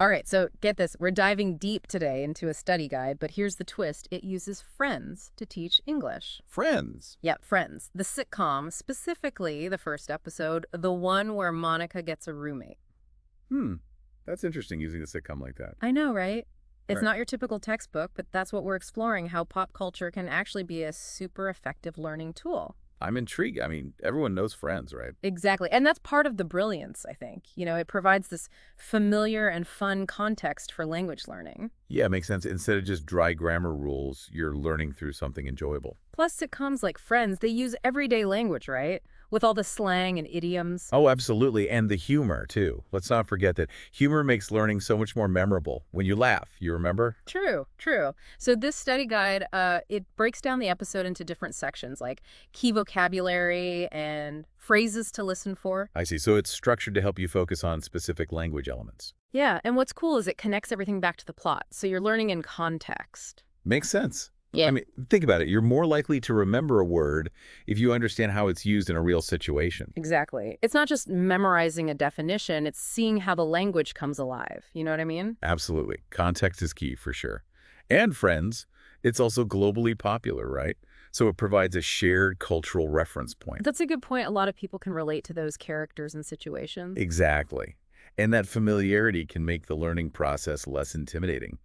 All right, so get this. We're diving deep today into a study guide, but here's the twist. It uses Friends to teach English. Friends. Yep, Friends. The sitcom, specifically the first episode, the one where Monica gets a roommate. Hmm. That's interesting using a sitcom like that. I know, right? It's Right. not your typical textbook, but that's what we're exploring, how pop culture can actually be a super effective learning tool. I'm intrigued. Everyone knows Friends, right? Exactly. And that's part of the brilliance, I think. It provides this familiar and fun context for language learning. Yeah, it makes sense. Instead of just dry grammar rules, you're learning through something enjoyable. Plus, sitcoms like Friends, they use everyday language, right? With all the slang and idioms. Oh, absolutely. And the humor, too. Let's not forget that humor makes learning so much more memorable. When you laugh, you remember? True, true. So this study guide, it breaks down the episode into different sections, like key vocabulary and phrases to listen for. I see. So it's structured to help you focus on specific language elements. Yeah, and what's cool is it connects everything back to the plot, so you're learning in context. Makes sense. Yeah. Think about it. You're more likely to remember a word if you understand how it's used in a real situation. Exactly. It's not just memorizing a definition, it's seeing how the language comes alive. You know what I mean? Absolutely. Context is key for sure. And Friends, it's also globally popular, right? So it provides a shared cultural reference point. That's a good point. A lot of people can relate to those characters and situations. Exactly. And that familiarity can make the learning process less intimidating.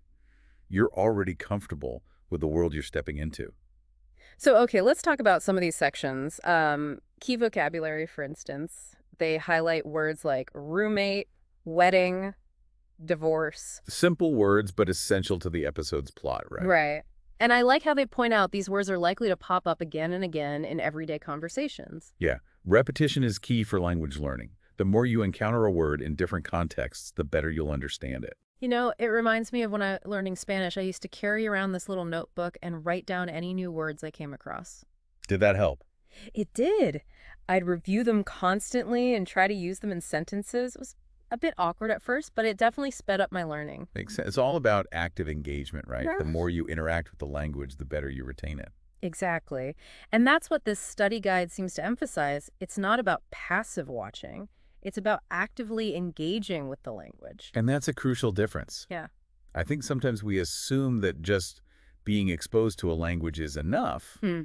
You're already comfortable with the world you're stepping into. So, okay, let's talk about some of these sections. Key vocabulary, for instance, they highlight words like roommate, wedding, divorce. Simple words, but essential to the episode's plot, right? Right. And I like how they point out these words are likely to pop up again and again in everyday conversations. Yeah. Repetition is key for language learning. The more you encounter a word in different contexts, the better you'll understand it. It reminds me of when I learning Spanish, I used to carry around this little notebook and write down any new words I came across. Did that help? It did. I'd review them constantly and try to use them in sentences. It was a bit awkward at first, but it definitely sped up my learning. Makes sense. It's all about active engagement, right? Yeah. The more you interact with the language, the better you retain it. Exactly. And that's what this study guide seems to emphasize. It's not about passive watching. It's about actively engaging with the language. And that's a crucial difference. Yeah. I think sometimes we assume that just being exposed to a language is enough, Hmm.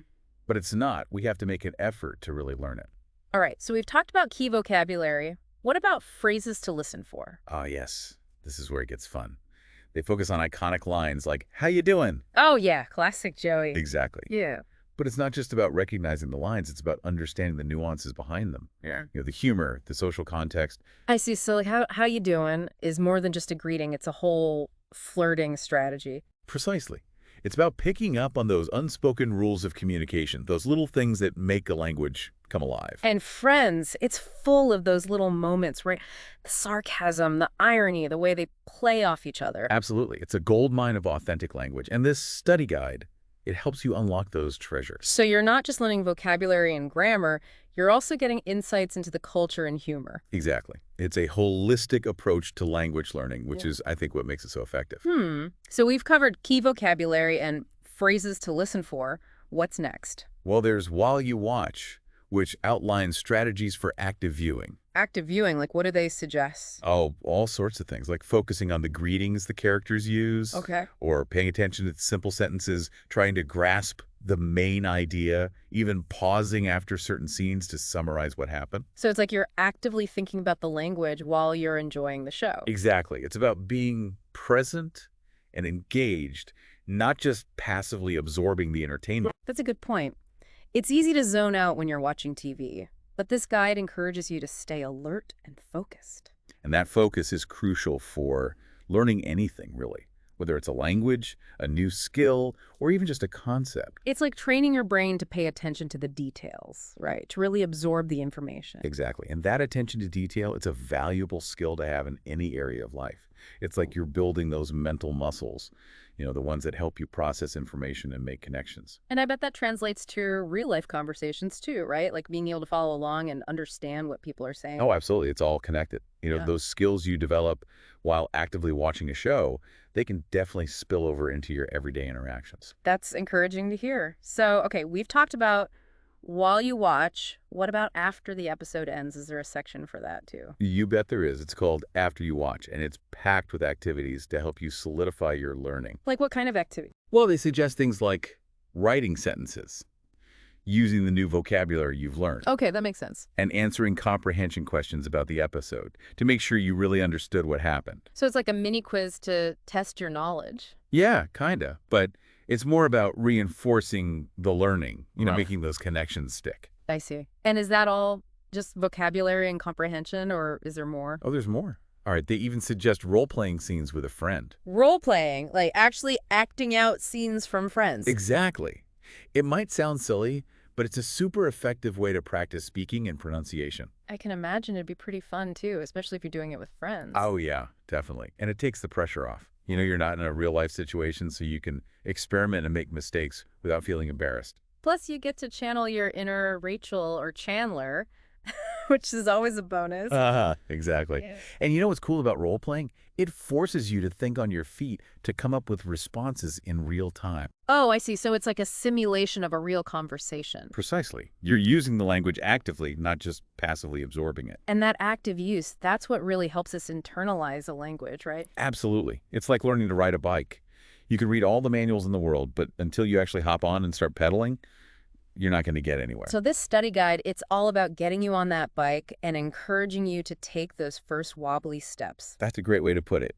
but it's not. We have to make an effort to really learn it. All right. So we've talked about key vocabulary. What about phrases to listen for? Ah, yes. This is where it gets fun. They focus on iconic lines like, "How you doing?" Oh, yeah. Classic Joey. Exactly. Yeah. But it's not just about recognizing the lines, it's about understanding the nuances behind them. Yeah. The humor, the social context. I see. So like how you doing is more than just a greeting. It's a whole flirting strategy. Precisely. It's about picking up on those unspoken rules of communication, those little things that make a language come alive. And Friends, it's full of those little moments, right? The sarcasm, the irony, the way they play off each other. Absolutely. It's a goldmine of authentic language. And this study guide, it helps you unlock those treasures. So you're not just learning vocabulary and grammar, you're also getting insights into the culture and humor. Exactly. It's a holistic approach to language learning, which Yeah. is, I think, what makes it so effective. So we've covered key vocabulary and phrases to listen for. What's next? Well, there's While You Watch, which outlines strategies for active viewing. Active viewing, like what do they suggest? Oh, all sorts of things, like focusing on the greetings the characters use, Okay. or paying attention to simple sentences, trying to grasp the main idea, even pausing after certain scenes to summarize what happened. So it's like you're actively thinking about the language while you're enjoying the show. Exactly. It's about being present and engaged, not just passively absorbing the entertainment. That's a good point. It's easy to zone out when you're watching TV, but this guide encourages you to stay alert and focused. And that focus is crucial for learning anything, really, whether it's a language, a new skill, or even just a concept. It's like training your brain to pay attention to the details, right? To really absorb the information. Exactly. And that attention to detail, it's a valuable skill to have in any area of life. It's like you're building those mental muscles, the ones that help you process information and make connections. And I bet that translates to real life conversations too, right? Like being able to follow along and understand what people are saying. Oh, absolutely. It's all connected. Yeah. Those skills you develop while actively watching a show, they can definitely spill over into your everyday interactions. That's encouraging to hear. So, okay, we've talked about while you watch, what about after the episode ends? Is there a section for that too? You bet there is. It's called After You Watch, and it's packed with activities to help you solidify your learning. Like what kind of activity? Well, they suggest things like writing sentences, using the new vocabulary you've learned, Okay, that makes sense. and answering comprehension questions about the episode to make sure you really understood what happened. So it's like a mini quiz to test your knowledge. Yeah, kinda. But it's more about reinforcing the learning, Right. making those connections stick. I see. And is that all just vocabulary and comprehension, or is there more? Oh, there's more. All right, they even suggest role-playing scenes with a friend. Role playing, like actually acting out scenes from Friends. Exactly. It might sound silly, but it's a super effective way to practice speaking and pronunciation. I can imagine it'd be pretty fun too, especially if you're doing it with friends. Oh, yeah, definitely. And it takes the pressure off. You're not in a real-life situation, so you can experiment and make mistakes without feeling embarrassed. Plus, you get to channel your inner Rachel or Chandler, which is always a bonus. Exactly. Yeah. And you know what's cool about role-playing? It forces you to think on your feet to come up with responses in real time. Oh, I see. So it's like a simulation of a real conversation. Precisely. You're using the language actively, not just passively absorbing it. And that active use, that's what really helps us internalize a language, right? Absolutely. It's like learning to ride a bike. You can read all the manuals in the world, but until you actually hop on and start pedaling, you're not going to get anywhere. So this study guide, it's all about getting you on that bike and encouraging you to take those first wobbly steps. That's a great way to put it.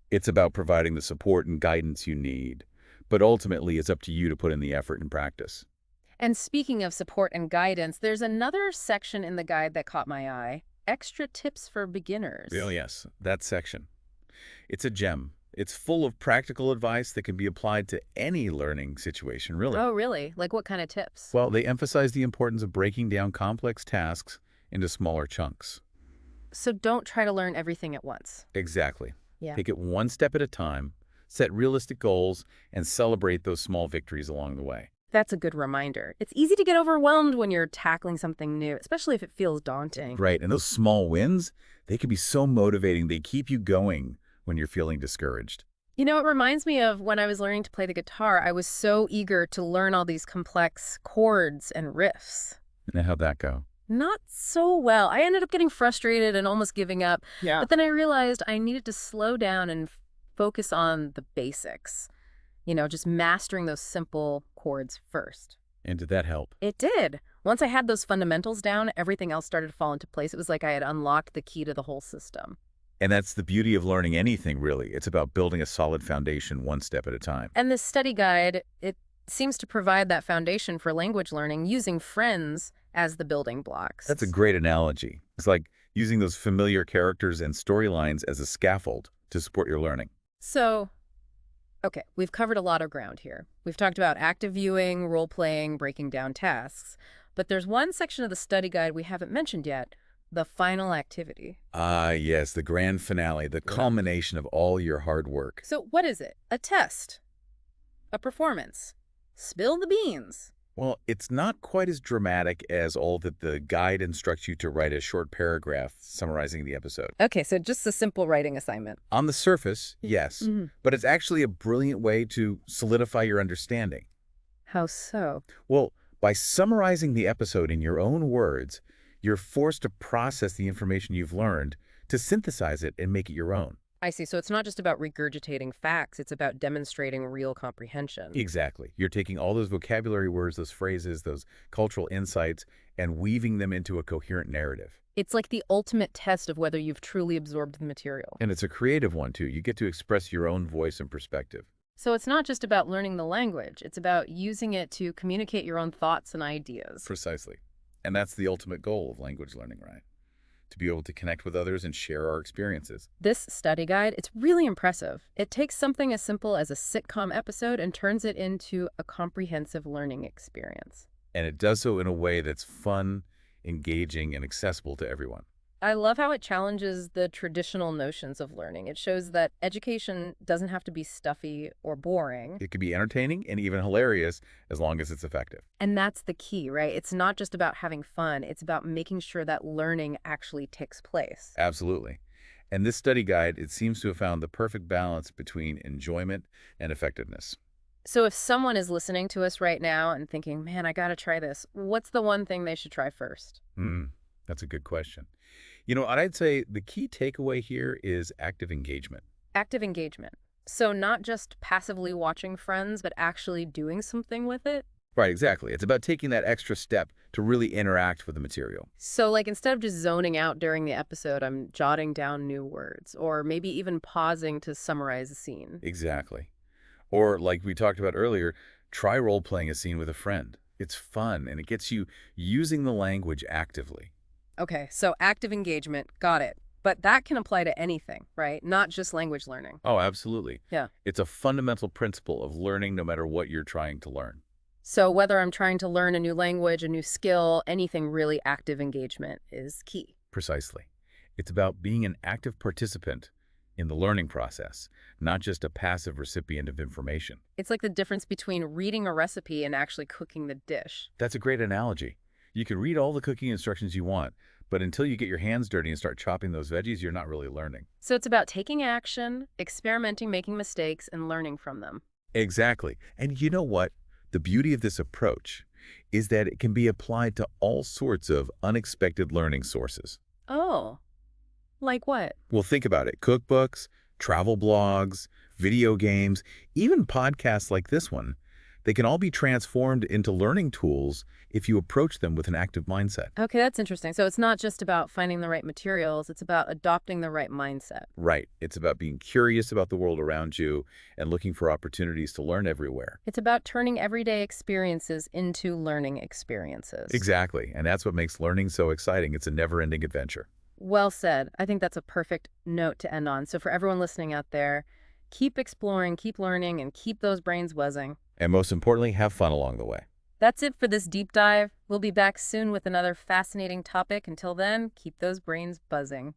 It's about providing the support and guidance you need, but ultimately it's up to you to put in the effort and practice. And speaking of support and guidance, there's another section in the guide that caught my eye. Extra tips for beginners. Oh, yes, that section. It's a gem. It's full of practical advice that can be applied to any learning situation, really. Oh, really? Like what kind of tips? Well, they emphasize the importance of breaking down complex tasks into smaller chunks. So don't try to learn everything at once. Exactly. Yeah. Take it one step at a time, set realistic goals, and celebrate those small victories along the way. That's a good reminder. It's easy to get overwhelmed when you're tackling something new, especially if it feels daunting. Right, and those small wins, they can be so motivating. They keep you going when you're feeling discouraged. You know, it reminds me of when I was learning to play the guitar. I was so eager to learn all these complex chords and riffs. And how'd that go? Not so well. I ended up getting frustrated and almost giving up. Yeah. But then I realized I needed to slow down and focus on the basics. Just mastering those simple chords first. And did that help? It did. Once I had those fundamentals down, everything else started to fall into place. It was like I had unlocked the key to the whole system. And that's the beauty of learning anything, really. It's about building a solid foundation one step at a time. And this study guide, it seems to provide that foundation for language learning using friends as the building blocks. That's a great analogy. It's like using those familiar characters and storylines as a scaffold to support your learning. So, okay, we've covered a lot of ground here. We've talked about active viewing, role-playing, breaking down tasks. But there's one section of the study guide we haven't mentioned yet, the final activity. Ah, yes, the grand finale, the culmination of all your hard work. So what is it? A test? A performance? Spill the beans. Well, it's not quite as dramatic as all that the guide instructs you to write a short paragraph summarizing the episode. Okay, so just a simple writing assignment. On the surface, yes, but it's actually a brilliant way to solidify your understanding. How so? Well, by summarizing the episode in your own words, you're forced to process the information you've learned, to synthesize it and make it your own. I see. So it's not just about regurgitating facts, it's about demonstrating real comprehension. Exactly. You're taking all those vocabulary words, those phrases, those cultural insights, and weaving them into a coherent narrative. It's like the ultimate test of whether you've truly absorbed the material. And it's a creative one, too. You get to express your own voice and perspective. So it's not just about learning the language, it's about using it to communicate your own thoughts and ideas. Precisely. And that's the ultimate goal of language learning, right? To be able to connect with others and share our experiences. This study guide, it's really impressive. It takes something as simple as a sitcom episode and turns it into a comprehensive learning experience. And it does so in a way that's fun, engaging, and accessible to everyone. I love how it challenges the traditional notions of learning. It shows that education doesn't have to be stuffy or boring. It can be entertaining and even hilarious as long as it's effective. And that's the key, right? It's not just about having fun. It's about making sure that learning actually takes place. Absolutely. And this study guide, it seems to have found the perfect balance between enjoyment and effectiveness. So if someone is listening to us right now and thinking, man, I got to try this, what's the one thing they should try first? That's a good question. I'd say the key takeaway here is active engagement. Active engagement. So not just passively watching Friends, but actually doing something with it? Right, exactly. It's about taking that extra step to really interact with the material. So, like, instead of just zoning out during the episode, I'm jotting down new words, or maybe even pausing to summarize a scene. Exactly. Or, like we talked about earlier, try role-playing a scene with a friend. It's fun, and it gets you using the language actively. Okay, so active engagement, got it. But that can apply to anything, right? Not just language learning. Oh, absolutely. Yeah. It's a fundamental principle of learning no matter what you're trying to learn. So, whether I'm trying to learn a new language, a new skill, anything really, active engagement is key. Precisely. It's about being an active participant in the learning process, not just a passive recipient of information. It's like the difference between reading a recipe and actually cooking the dish. That's a great analogy. You can read all the cooking instructions you want, but until you get your hands dirty and start chopping those veggies, you're not really learning. So, it's about taking action, experimenting, making mistakes, and learning from them. Exactly. And you know what? The beauty of this approach is that it can be applied to all sorts of unexpected learning sources. Oh, like what? Well, think about it. Cookbooks, travel blogs, video games, even podcasts like this one, they can all be transformed into learning tools if you approach them with an active mindset. Okay, that's interesting. So it's not just about finding the right materials, it's about adopting the right mindset. Right. It's about being curious about the world around you and looking for opportunities to learn everywhere. It's about turning everyday experiences into learning experiences. Exactly. And that's what makes learning so exciting. It's a never-ending adventure. Well said. I think that's a perfect note to end on. So for everyone listening out there, keep exploring, keep learning, and keep those brains buzzing. And most importantly, have fun along the way. That's it for this deep dive. We'll be back soon with another fascinating topic. Until then, keep those brains buzzing.